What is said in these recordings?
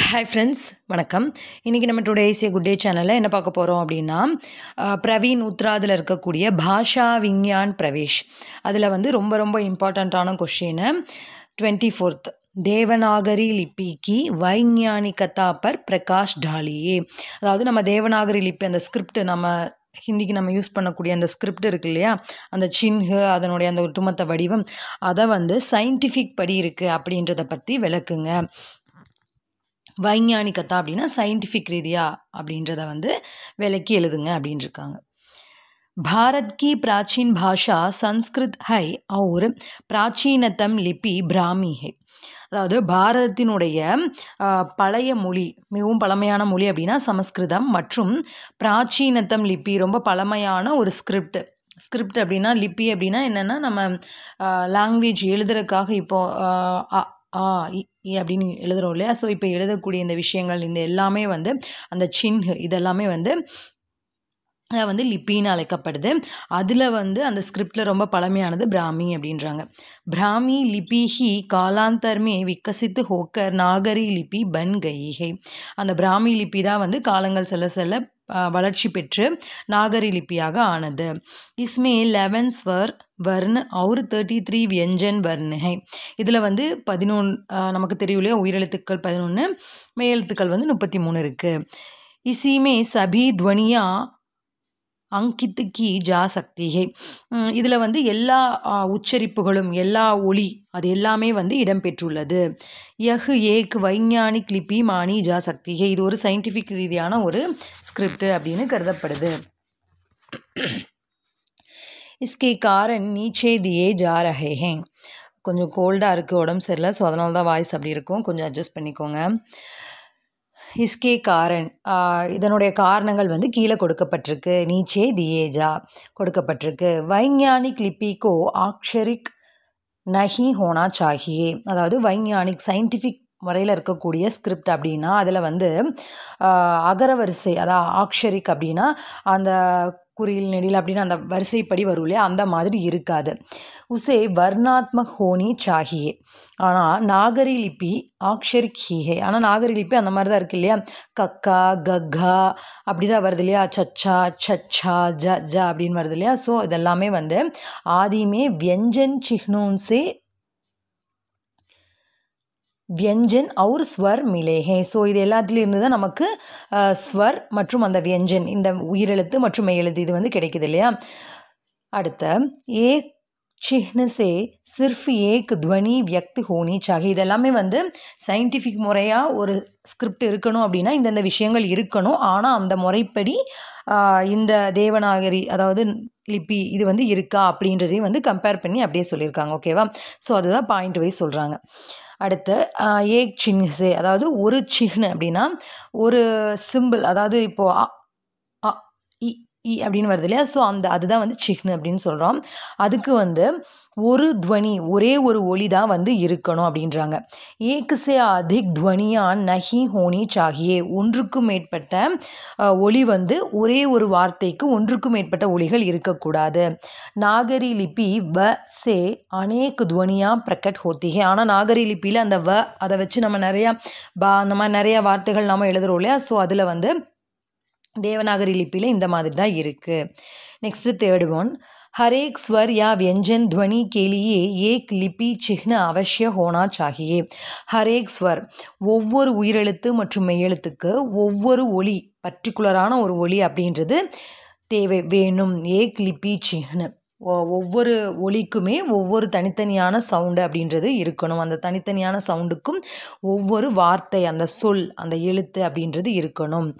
Hi friends, வணக்கம். இன்றைக்கி நம்ம today is a good day சேனலில் என்ன பார்க்க போகிறோம் அப்படின்னா, பிரவீன் உத்ராதில் இருக்கக்கூடிய பாஷா விஞ்ஞான் பிரவேஷ் அதில் வந்து ரொம்ப ரொம்ப இம்பார்ட்டண்ட்டான கொஷின்னு 24th தேவநாகரி லிபி கி வைஞானிகதா பர் பிரகாஷ் டாலியே. அதாவது நம்ம தேவநாகரி லிபி அந்த ஸ்கிரிப்ட் நம்ம ஹிந்திக்கு நம்ம யூஸ் பண்ணக்கூடிய அந்த ஸ்கிரிப்ட் இருக்கு இல்லையா, அந்த சின்ஹு அதனுடைய அந்த ஒட்டுமொத்த வடிவம் அதை வந்து சயின்டிஃபிக் படி இருக்குது அப்படின்றத பற்றி விளக்குங்க. வைஞானிகதா அப்படின்னா சயின்டிஃபிக் ரீதியா அப்படின்றத வந்து விளக்கி எழுதுங்க அப்படின்னு இருக்காங்க. भारत की प्राचीन भाषा संस्कृत है और प्राचीनतम लिपि ब्राह्मी है. அதாவது பாரதத்தினுடைய பழைய மொழி, மிகவும் பழமையான மொழி அப்படின்னா சமஸ்கிருதம், மற்றும் பிராச்சீனத்தம் லிபி ரொம்ப பழமையான ஒரு ஸ்கிரிப்ட் அப்படின்னா லிபி அப்படின்னா என்னென்னா நம்ம லாங்குவேஜ் எழுதுறதுக்காக இப்போது அப்படின்னு எழுதுகிறோம் இல்லையா. ஸோ இப்போ எழுதக்கூடிய இந்த விஷயங்கள் இந்த எல்லாமே வந்து அந்த சின்ஹு இதெல்லாமே வந்து வந்து லிப்பின்னு அழைக்கப்படுது. அதில் வந்து அந்த ஸ்கிரிப்டில் ரொம்ப பழமையானது பிராமி அப்படின்றாங்க. பிராமி லிபி ஹி காலாந்தர்மே விக்கசித்து ஹோக்கர் நாகரி லிபி பன் கயிகை. அந்த பிராமி லிபி தான் வந்து காலங்கள் செல்ல செல்ல வளர்ச்சி பெற்று நாகரி லிபியாக ஆனது. இஸ்மே 11 ஸ்வர் வர்ண और 33 व्यंजन वर्ण है. இதில் வந்து 11 நமக்கு தெரியும் இல்லையா, உயிரெழுத்துக்கள் 11, மெய்யெழுத்துக்கள் வந்து 33 இருக்குது. இசிமே சபி துவனியா அங்கித் கி ஜா சக்தி ஹை. இதில் வந்து எல்லா உச்சரிப்புகளும் எல்லா ஒலி அது எல்லாமே வந்து இடம்பெற்றுள்ளது. யஹ் ஏக் வைஞானிக் லிபி மானி ஜா சக்தி ஹை. இது ஒரு சயின்டிஃபிக் ரீதியான ஒரு ஸ்கிரிப்ட் அப்படின்னு கருதப்படுது. இஸ்கே காரன் நீச்சே தியே ஜா ரஹே ஹே. கொஞ்சம் கோல்டாக இருக்குது, உடம்பு சரியில்லை, ஸோ அதனால தான் வாய்ஸ் அப்படி இருக்கும், கொஞ்சம் அட்ஜஸ்ட் பண்ணிக்கோங்க. இஸ்கே காரன் இதனுடைய காரணங்கள் வந்து கீழே கொடுக்கப்பட்டிருக்கு. நீச்சே தியேஜா கொடுக்கப்பட்டிருக்கு. வைஞானிக் லிபிக்கோ ஆக்ஷரிக் நஹி ஹோனா சாஹியே. அதாவது வைஞானிக் சயின்டிஃபிக் முறையில் இருக்கக்கூடிய ஸ்கிரிப்ட் அப்படின்னா அதில் வந்து அகரவரிசை, அதாவது ஆக்ஷரிக் அப்படின்னா அந்த குறியில் நெடில் அப்படின்னு அந்த வரிசைப்படி வரும் இல்லையா, அந்த மாதிரி இருக்காது. உசே வர்ணாத்மக் ஹோனி சாஹியே. ஆனால் நாகரி லிபி ஆக்ஷரிக் ஹீஹே. ஆனால் நாகரி லிபி அந்த மாதிரி தான் இருக்குது இல்லையா, கக்கா கக்கா அப்படி தான் வருது இல்லையா, சச்சா சச்சா ஜ ஜ அப்படின்னு வருது இல்லையா. ஸோ இதெல்லாமே வந்து ஆதிமே வியஞ்சன் சிஹ்னோன் சே வியஞ்சன் और ஸ்வர் மிலே ஹே. ஸோ இது எல்லாத்துலேருந்து தான் நமக்கு ஸ்வர் மற்றும் அந்த வியஞ்சன் இந்த உயிரெழுத்து மற்றும் மெய்யெழுத்து இது வந்து கிடைக்குது இல்லையா. அடுத்த ஏக் சிஹ்ன சே சிர்ஃப் ஏக் துவனி வியக்த் ஹோனி சாஹி. இதெல்லாமே வந்து சயின்டிஃபிக் முறையாக ஒரு ஸ்கிரிப்ட் இருக்கணும் அப்படின்னா இந்தந்த விஷயங்கள் இருக்கணும். ஆனால் அந்த முறைப்படி இந்த தேவநாகரி அதாவது லிபி இது வந்து இருக்கா அப்படின்றதையும் வந்து கம்பேர் பண்ணி அப்படியே சொல்லியிருக்காங்க. ஓகேவா. ஸோ அதுதான் பாயிண்ட் வைஸ் சொல்கிறாங்க. அடுத்து ஏக் சின்ஹ்ஸே, அதாவது ஒரு சிஹ்னு அப்படின்னா ஒரு சிம்பிள், அதாவது இப்போது அ இ இ அப்படின்னு வருது இல்லையா. ஸோ அதுதான் வந்து சிஹ்னு அப்படின்னு சொல்கிறோம். அதுக்கு வந்து ஒரு துவனி ஒரே ஒரு ஒலி தான் வந்து இருக்கணும் அப்படின்றாங்க. ஏக் சே அதிக் துவனியா நஹி ஹோனி சாஹியே. ஒன்றுக்கும் மேற்பட்ட ஒலி வந்து ஒரே ஒரு வார்த்தைக்கு ஒன்றுக்கும் மேற்பட்ட ஒலிகள் இருக்கக்கூடாது. நாகரி லிபி வ சே அநேக் துவனியா பிரகட் ஹோத்திகே. ஆனால் நாகரி லிபியில் அந்த வ அதை வச்சு நம்ம நிறையா அந்த மாதிரி நிறையா வார்த்தைகள் நாம் எழுதுகிறோம் இல்லையா. ஸோ அதில் வந்து தேவநாகரி லிபியில் இந்த மாதிரி தான் இருக்குது. நெக்ஸ்ட்டு தேர்ட் ஒன், हर एक स्वर या व्यंजन ध्वनि के लिए एक लिपि चिह्न अवश्य होना चाहिए. हर एक स्वर ஒவ்வொரு உயிரெழுத்து மற்றும் மெய்யெழுத்துக்கு ஒவ்வொரு ஒலி, பர்டிகுலரான ஒரு ஒலி அப்படின்றது தேவை வேணும். ஏக் லிபி சிஹ்ன, ஒவ்வொரு ஒலிக்குமே ஒவ்வொரு தனித்தனியான சவுண்டு அப்படின்றது இருக்கணும். அந்த தனித்தனியான சவுண்டுக்கும் ஒவ்வொரு வார்த்தை, அந்த சொல், அந்த எழுத்து அப்படின்றது இருக்கணும்.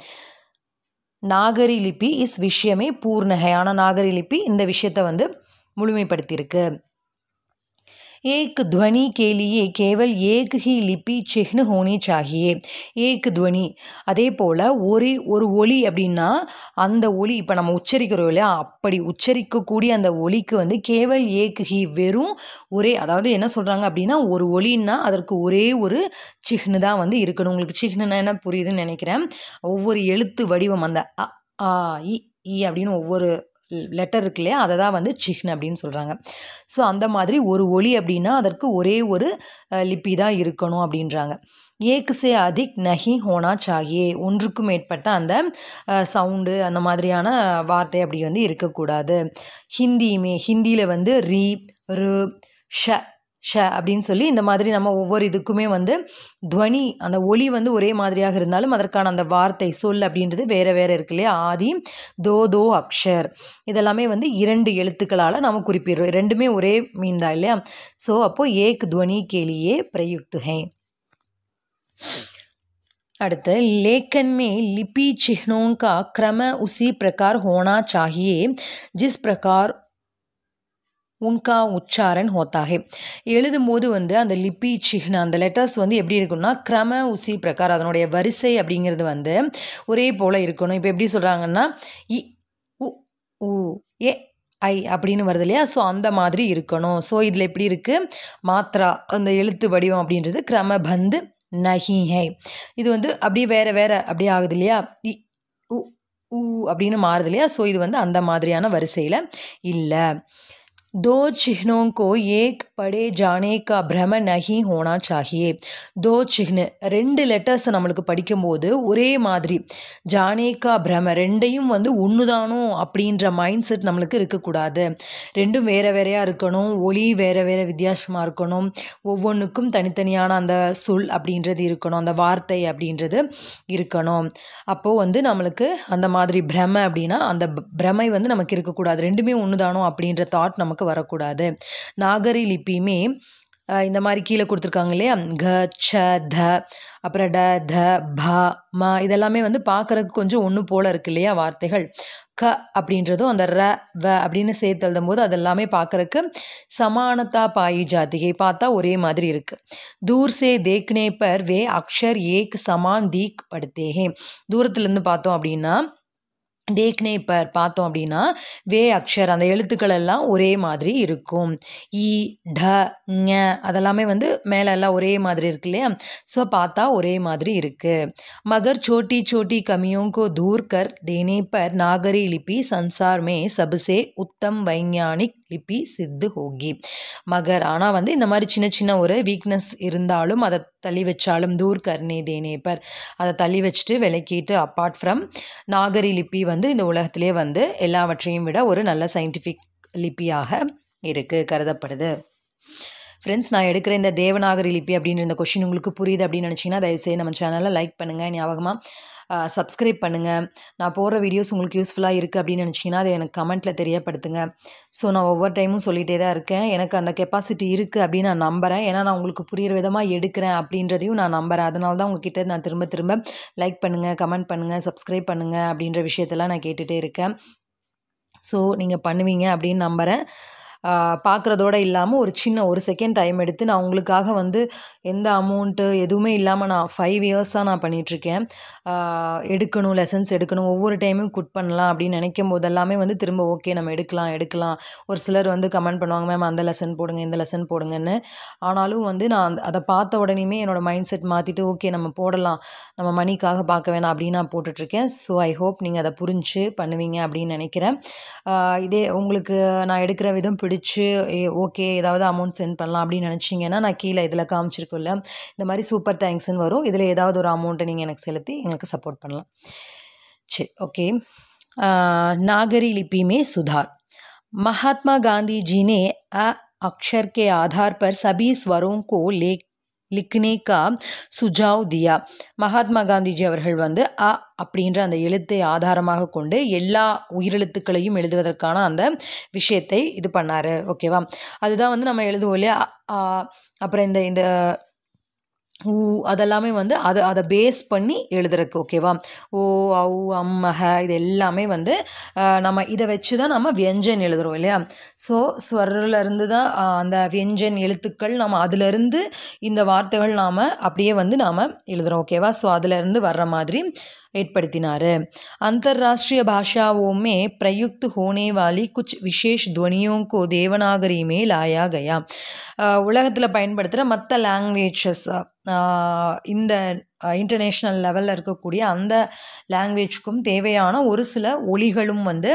நாகரி லிபி இஸ் விஷயமே பூர்ணகை. ஆனால் நாகரி லிபி இந்த விஷயத்தை வந்து முழுமைப்படுத்தியிருக்கு. ஏக் துவனி K Liye Kewal Ek he லிபி சிஹ்ன ஹோனி சாஹியே. ஏக் துவனி அதே போல் ஒரு ஒலி அப்படின்னா அந்த ஒலி இப்போ நம்ம உச்சரிக்கிறோம் இல்லையா, அப்படி உச்சரிக்கக்கூடிய அந்த ஒலிக்கு வந்து கேவல் ஏக் ஹி வெறும் ஒரே, அதாவது என்ன சொல்கிறாங்க அப்படின்னா ஒரு ஒலின்னா அதற்கு ஒரே ஒரு சிஹ்னு தான் வந்து இருக்கணும். உங்களுக்கு சிஹ்னுன்னா என்ன புரியுதுன்னு நினைக்கிறேன். ஒவ்வொரு எழுத்து வடிவம் அந்த அ ஆ இ அப்படின்னு ஒவ்வொரு லெட்டர் இருக்கு இல்லையா, அதை தான் வந்து சிஹ்ன அப்படின்னு சொல்கிறாங்க. ஸோ அந்த மாதிரி ஒரு ஒலி அப்படின்னா அதற்கு ஒரே ஒரு லிபி தான் இருக்கணும் அப்படின்றாங்க. ஏக் சே அதிக் நஹி ஹோனா சாஹியே, ஒன்றுக்கும் மேற்பட்ட அந்த சவுண்டு அந்த மாதிரியான வார்த்தை அப்படி வந்து இருக்கக்கூடாது. ஹிந்தியில் வந்து ரி ரு ஷ ஷ அப்படின்னு சொல்லி இந்த மாதிரி நம்ம ஒவ்வொரு இதுக்குமே வந்து துவனி அந்த ஒலி வந்து ஒரே மாதிரியாக இருந்தாலும் அதற்கான அந்த வார்த்தை சொல் அப்படின்றது வேறு வேறு இருக்கு இல்லையா. ஆதி தோ அக்ஷர் இதெல்லாமே வந்து 2 எழுத்துக்களால் நம்ம குறிப்பிடுறோம். ரெண்டுமே ஒரே மீன் தான் இல்லையா. ஸோ அப்போது ஏக் துவனி கேலியே பிரயுக்து ஹை. அடுத்து लेखन में लिपि चिन्हों का क्रम उसी प्रकार होना चाहिए जिस प्रकार உன்கா உச்சாரன் ஹோத்தாகே. எழுதும்போது வந்து அந்த லிபி சிஹ்ன அந்த லெட்டர்ஸ் வந்து எப்படி இருக்குன்னா கிரம உசி பிரகார் அதனுடைய வரிசை அப்படிங்கிறது வந்து ஒரே போல் இருக்கணும். இப்போ எப்படி சொல்கிறாங்கன்னா இ உ உ ஏ ஐ அப்படின்னு வருது இல்லையா. ஸோ அந்த மாதிரி இருக்கணும். ஸோ இதில் எப்படி இருக்குது மாத்ரா அந்த எழுத்து வடிவம் அப்படின்றது கிரமபந்து நஹி ஹை. இது வந்து அப்படியே வேறு அப்படியே ஆகுது இல்லையா. இ உ ஊ அப்படின்னு மாறுது இல்லையா. ஸோ இது வந்து அந்த மாதிரியான வரிசையில் இல்லை. दो चिन्हों को एक पढ़े जाने का भ्रम नहीं होना चाहिए. दो चिन्ह 2 லெட்டர்ஸை நம்மளுக்கு படிக்கும்போது ஒரே மாதிரி ஜானேக்கா பிரம ரெண்டையும் வந்து ஒன்று தானோ அப்படின்ற மைண்ட் செட் நம்மளுக்கு இருக்கக்கூடாது. ரெண்டும் வேறு வேறையாக இருக்கணும். ஒலி வேறு வித்தியாசமாக இருக்கணும். ஒவ்வொன்றுக்கும் தனித்தனியான அந்த சொல் அப்படின்றது இருக்கணும். அந்த வார்த்தை அப்படின்றது இருக்கணும். அப்போது வந்து நம்மளுக்கு அந்த மாதிரி பிரம அப்படின்னா அந்த பிரமை வந்து நமக்கு இருக்கக்கூடாது. ரெண்டுமே ஒன்று தானோ அப்படின்ற தாட் நமக்கு வரக்கூடாது. நாகரி லிபியுமே இந்த மாதிரி கீழே கொடுத்துருக்காங்க இல்லையா. க ச த அப்புறம் ட த ப ம இதெல்லாமே வந்து பார்க்குறதுக்கு கொஞ்சம் ஒன்று போல் இருக்கு இல்லையா வார்த்தைகள். க அப்படின்றதும் அந்த ர வ அப்படின்னு சேர்த்து எழுதும் போது அதெல்லாமே பார்க்குறக்கு சமானத்தா பாயி ஜாத்திகை பார்த்தா ஒரே மாதிரி இருக்குது. தூர் சே தேக்னே பர் வே அக்ஷர் ஏக் சமான் தீக் படுத்தேகே. தூரத்துலேருந்து பார்த்தோம் அப்படின்னா தேக்னே பர் பார்த்தோம் அப்படின்னா வே அக்ஷர் அந்த எழுத்துக்கள் எல்லாம் ஒரே மாதிரி இருக்கும். இ ட ஞ அதெல்லாமே வந்து மேலே எல்லாம் ஒரே மாதிரி இருக்கு இல்லையா. ஸோ பார்த்தா ஒரே மாதிரி இருக்குது. मगर छोटी छोटी कमियों को दूर कर देने पर नागरी लिपि संसार में सबसे उत्तम वैज्ञानिक லிபி சித்து ஹோகி. மகர் ஆனால் வந்து இந்த மாதிரி சின்ன ஒரு வீக்னஸ் இருந்தாலும் அதை தள்ளி வச்சாலும் தூர் கர்னே தேனேப்பர் அதை தள்ளி வச்சுட்டு விலக்கிட்டு அப்பார்ட் ஃப்ரம் நாகரி லிபி வந்து இந்த உலகத்திலே வந்து எல்லாவற்றையும் விட ஒரு நல்ல சயின்டிஃபிக் லிபியாக இருக்குது கருதப்படுது. ஃப்ரெண்ட்ஸ், நான் எடுக்கிற இந்த தேவநாகரி லிபி அப்படின்ற இந்த கொஷின் உங்களுக்கு புரியுது அப்படின்னு நினச்சிங்கன்னா தயவுசெய்து நம்ம சேனலை லைக் பண்ணுங்கள். ஞாபகமாக சப்ஸ்கிரைப் பண்ணுங்கள். நான் போடுற வீடியோஸ் உங்களுக்கு யூஸ்ஃபுல்லாக இருக்குது அப்படின்னு நினச்சிங்கன்னா அதை எனக்கு கமெண்ட்டில் தெரியப்படுத்துங்க. ஸோ நான் ஒவ்வொரு டைமும் சொல்லிகிட்டே தான் இருக்கேன். எனக்கு அந்த கெப்பாசிட்டி இருக்குது அப்படின்னு நான் நம்புகிறேன். ஏன்னா நான் உங்களுக்கு புரிகிற விதமாக எடுக்கிறேன் அப்படின்றதையும் நான் நம்புகிறேன். அதனால தான் உங்ககிட்ட நான் திரும்ப லைக் பண்ணுங்கள், கமெண்ட் பண்ணுங்கள், சப்ஸ்கிரைப் பண்ணுங்கள் அப்படின்ற விஷயத்தெல்லாம் நான் கேட்டுகிட்டே இருக்கேன். ஸோ நீங்கள் பண்ணுவீங்க அப்படின்னு நம்புகிறேன். பார்க்குறதோடு இல்லாமல் ஒரு செகண்ட் டைம் எடுத்து நான் உங்களுக்காக வந்து எந்த அமௌண்ட்டு எதுவுமே இல்லாமல் நான் 5 இயர்ஸாக நான் பண்ணிகிட்ருக்கேன். எடுக்கணும், லெசன்ஸ் எடுக்கணும், ஒவ்வொரு டைமும் குட் பண்ணலாம் அப்படின்னு நினைக்கும் போதெல்லாமே வந்து திரும்ப ஓகே நம்ம எடுக்கலாம். ஒரு சிலர் வந்து கமெண்ட் பண்ணுவாங்க, மேம் அந்த லெசன் போடுங்க, இந்த லெசன் போடுங்கன்னு. ஆனாலும் வந்து நான் அதை பார்த்த உடனேயுமே என்னோடய மைண்ட் செட் மாற்றிட்டு ஓகே நம்ம போடலாம், நம்ம மணிக்காக பார்க்க வேணாம் அப்படின்னு நான் போட்டுட்ருக்கேன். ஸோ ஐ ஹோப் நீங்கள் அதை புரிஞ்சு பண்ணுவீங்க அப்படின்னு நினைக்கிறேன். இதே உங்களுக்கு நான் எடுக்கிற விதம் பிடிச்சி ஓகே ஏதாவது அமௌண்ட் சென்ட் பண்ணலாம் அப்படின்னு நினச்சிங்கன்னா நான் கீழே இதில் காமிச்சிருக்கும்ல இந்த மாதிரி சூப்பர் தேங்க்ஸ்ன்னு வரும். இதில் ஏதாவது ஒரு அமௌண்ட்டை நீங்கள் எனக்கு செலுத்தி எங்களுக்கு சப்போர்ட் பண்ணலாம். சரி, ஓகே. नागरी लिपि में सुधार. महात्मा गांधी जी ने अ अक्षर के आधार पर सभी स्वरों को लिखने का सुझाव दिया. மகாத்மா காந்திஜி அவர்கள் வந்து அ அப்படின்ற அந்த எழுத்தை ஆதாரமாக கொண்டு எல்லா உயிரெழுத்துக்களையும் எழுதுவதற்கான அந்த விஷயத்தை இது பண்ணார். ஓகேவா. அதுதான் வந்து நம்ம எழுதுவோம் இல்லையா. அப்புறம் இந்த ஊ அதெல்லாமே வந்து அதை பேஸ் பண்ணி எழுதுறதுக்கு. ஓகேவா. ஓ ஔ அம் அஹ இது எல்லாமே வந்து நம்ம இதை வச்சு தான் நம்ம வியஞ்சன் எழுதுகிறோம் இல்லையா. ஸோ ஸ்வரிலிருந்து தான் அந்த வியஞ்சன் எழுத்துக்கள் நம்ம அதிலிருந்து இந்த வார்த்தைகள் நாம் அப்படியே வந்து நாம் எழுதுகிறோம். ஓகேவா. ஸோ அதிலிருந்து வர்ற மாதிரி ஏற்படுத்தினார். अंतर्राष्ट्रीय भाषाओं में प्रयुक्त होने वाली कुछ विशेष ध्वनियों को देवनागरी में लाया गया. உலகத்தில் பயன்படுத்துகிற மற்ற லாங்குவேஜஸ் இந்த இன்டர்நேஷ்னல் லெவலில் இருக்கக்கூடிய அந்த லாங்குவேஜ்க்கும் தேவையான ஒரு சில ஒலிகளும் வந்து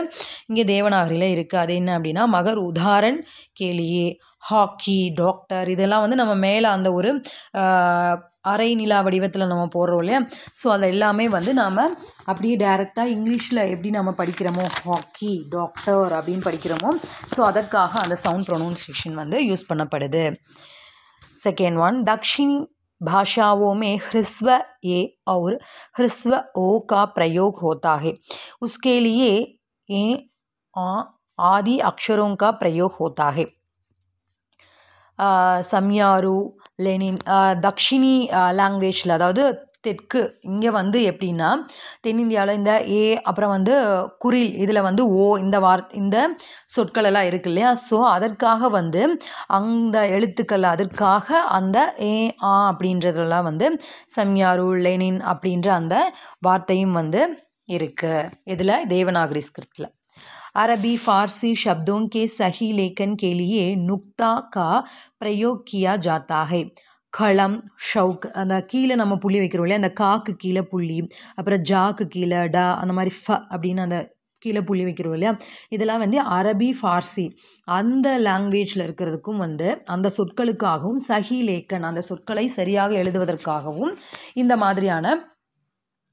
இங்கே தேவநாகரியில் இருக்குது. அது என்ன அப்படின்னா மகர் உதாரண் கேலியே, ஹாக்கி, டாக்டர், இதெல்லாம் வந்து நம்ம மேலே அந்த ஒரு அரை நிலா வடிவத்தில் நம்ம போடுறோம் இல்லையா. ஸோ அது எல்லாமே வந்து நாம் அப்படியே டைரெக்டாக இங்கிலீஷில் எப்படி நம்ம படிக்கிறோமோ ஹாக்கி, டாக்டர் அப்படின்னு படிக்கிறோமோ, ஸோ அதற்காக அந்த சவுண்ட் ப்ரொனவுன்சியேஷன் வந்து யூஸ் பண்ணப்படுது. सेकेंड वन, दक्षिणी भाषाओं में ह्रस्व ए और ह्रस्व ओ का प्रयोग होता है. उसके लिए ए आ आदि अक्षरों का प्रयोग होता है. சம்யாரு, லெனின், தக்ஷிணி லாங்குவேஜில், அதாவது தெற்கு, இங்கே வந்து எப்படின்னா தென்னிந்தியாவில் இந்த ஏ அப்புறம் வந்து குரில் இதில் வந்து ஓ இந்த சொற்கள் எல்லாம் இருக்கு இல்லையா. ஸோ அதற்காக வந்து அந்த எழுத்துக்கள், அதற்காக அந்த ஏ ஆ அப்படின்றதுலாம் வந்து சம்யாரு, லெனின் அப்படின்ற அந்த வார்த்தையும் வந்து இருக்குது இதில் தேவநாகரி ஸ்கிரிப்டில். अरबी फारसी शब्दों के सही लेखन के लिए नुक्ता का प्रयोग किया जाता है. களம், ஷவுக், அந்த கீழே நம்ம புள்ளி வைக்கிறோம் இல்லையா, அந்த காக்கு கீழே புள்ளி, அப்புறம் ஜாக்கு கீழே டா, அந்த மாதிரி ஃப அப்படின்னு அந்த கீழே புள்ளி வைக்கிறோம் இல்லையா. இதெல்லாம் வந்து அரபி, ஃபார்சி அந்த லாங்குவேஜில் இருக்கிறதுக்கும் வந்து அந்த சொற்களுக்காகவும் சஹி லேக்கன் அந்த சொற்களை சரியாக எழுதுவதற்காகவும் இந்த மாதிரியான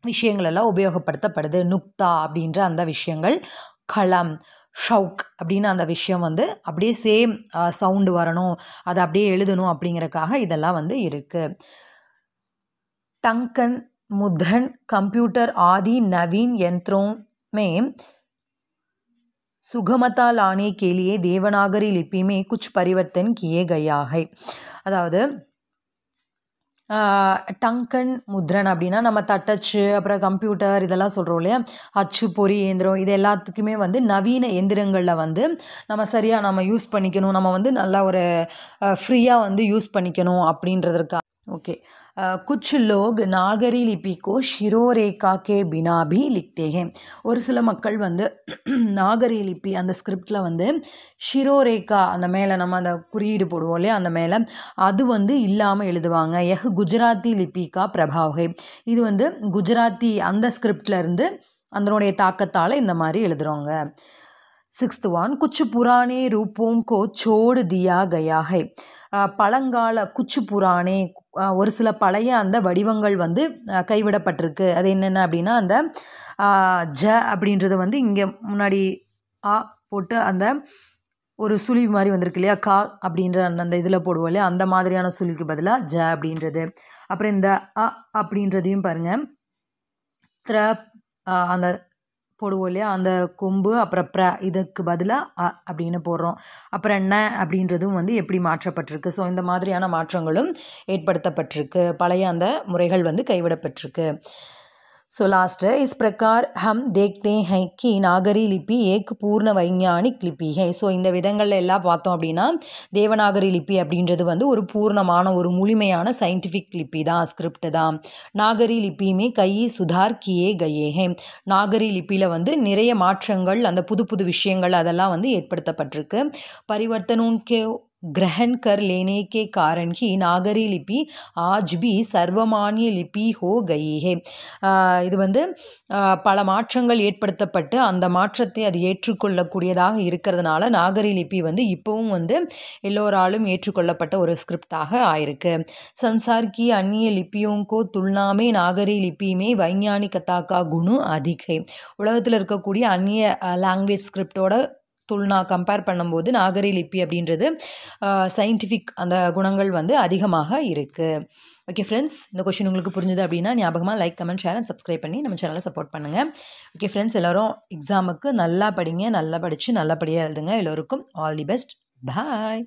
விஷயங்கள் எல்லாம் உபயோகப்படுத்தப்படுது. நுக்தா அப்படின்ற அந்த விஷயங்கள், களம், ஷவுக் அப்படின்னு அந்த விஷயம் வந்து அப்படியே சேம் சவுண்டு வரணும், அதை அப்படியே எழுதணும் அப்படிங்கிறக்காக இதெல்லாம் வந்து இருக்குது. टंकन, मुद्रण, कंप्यूटर आदि नवीन यंत्रों में सुगमता लाने के लिए देवनागरी लिपि में कुछ परिवर्तन किए गया है. அதாவது டங்கன், முத்ரன் அப்படின்னா நம்ம தட்டச்சு, அப்புறம் கம்ப்யூட்டர் இதெல்லாம் சொல்கிறோம் இல்லையா. அச்சு, பொறி இயந்திரம், இது எல்லாத்துக்குமே வந்து நவீன எந்திரங்களில் வந்து நம்ம சரியாக நம்ம யூஸ் பண்ணிக்கணும், நம்ம வந்து நல்லா ஒரு ஃப்ரீயாக வந்து யூஸ் பண்ணிக்கணும் அப்படின்றதுக்காக. ओके, कुछ लोग नागरी लिपि को शिरोरेखा के बिना भी लिखते हैं. ஒரு சில மக்கள் வந்து நாகரி லிப்பி அந்த ஸ்கிரிப்டில் வந்து ஷிரோரேகா அந்த மேலே நம்ம அந்த குறியீடு போடுவோம் இல்லையா, அந்த மேலே அது வந்து இல்லாமல் எழுதுவாங்க. எஹ் குஜராத்தி லிப்பிகா பிரபாவ், இது வந்து குஜராத்தி அந்த ஸ்கிரிப்டில் இருந்து அதனுடைய தாக்கத்தால் இந்த மாதிரி எழுதுகிறோங்க. सिक्स्थ वन, कुछ पुराने रूपों को छोड़ दिया गया है. பழங்கால குச்சு புராணே, ஒரு சில பழைய அந்த வடிவங்கள் வந்து கைவிடப்பட்டிருக்கு. அது என்னென்ன அப்படின்னா அந்த ஜ அப்படின்றது வந்து இங்கே முன்னாடி ஆ போட்டு அந்த ஒரு சுழி மாதிரி வந்திருக்கு இல்லையா, கா அப்படின்ற அந்த இதில் போடுவோம் இல்லையா, அந்த மாதிரியான சுழிக்கு பதிலாக ஜ அப்படின்றது. அப்புறம் இந்த அ அப்படின்றதையும் பாருங்கள், த்ர அந்த போடுவோம் இல்லையா, அந்த கொம்பு, அப்புறம் ப்ர இதுக்கு பதிலாக அ அப்படின்னு போடுறோம். அப்புறம் ந அப்படின்றதும் வந்து எப்படி மாற்றப்பட்டிருக்கு. ஸோ இந்த மாதிரியான மாற்றங்களும் ஏற்படுத்தப்பட்டிருக்கு, பழைய அந்த முறைகள் வந்து கைவிடப்பட்டிருக்கு. सो लास्ट है, इस प्रकार हम देखते हैं कि नागरी लिपि एक पूर्ण वैज्ञानिक लिपि है. ஸோ இந்த விதங்களில் எல்லாம் பார்த்தோம் அப்படின்னா தேவநாகரி லிப்பி அப்படின்றது வந்து ஒரு பூர்ணமான ஒரு முழுமையான சயின்டிஃபிக் லிப்பி தான், ஸ்கிரிப்ட் தான். நாகரி லிப்பியுமே கை சுதார் கியே கயே ஹே. நாகரி லிப்பியில் வந்து நிறைய மாற்றங்கள், அந்த புது புது விஷயங்கள் அதெல்லாம் வந்து ஏற்படுத்தப்பட்டிருக்கு. பரிவர்த்தனோं ग्रहण कर लेने के कारण ही नागरी लिपि आज भी सर्वमान्य लिपि हो गई है. இது வந்து பல மாற்றங்கள் ஏற்படுத்தப்பட்டு அந்த மாற்றத்தை அது ஏற்றுக்கொள்ளக்கூடியதாக இருக்கிறதுனால நாகரி லிப்பி வந்து இப்போவும் வந்து எல்லோராலும் ஏற்றுக்கொள்ளப்பட்ட ஒரு ஸ்கிரிப்டாக ஆயிருக்கு. संसार की अन्य लिपियों को तुलना में नागरी लिपि में वैज्ञानिकता का गुण अधिक है. உலகத்தில் இருக்கக்கூடிய அந்நிய லாங்குவேஜ் ஸ்கிரிப்டோட துல்னா கம்பேர் பண்ணும்போது நாகரி லிப்பி அப்படின்றது சயின்டிஃபிக் அந்த குணங்கள் வந்து அதிகமாக இருக்குது. ஓகே ஃப்ரெண்ட்ஸ், இந்த கொஷின் உங்களுக்கு புரிஞ்சுது அப்படின்னா ஞாபகமாக like, comment, share and subscribe பண்ணி நம்ம சேனலை சப்போர்ட் பண்ணுங்கள். ஓகே ஃப்ரெண்ட்ஸ், எல்லோரும் எக்ஸாமுக்கு நல்லா படிங்க, நல்லா படித்து நல்லபடியாக எழுதுங்க. எல்லோருக்கும் ஆல் தி பெஸ்ட். பாய்.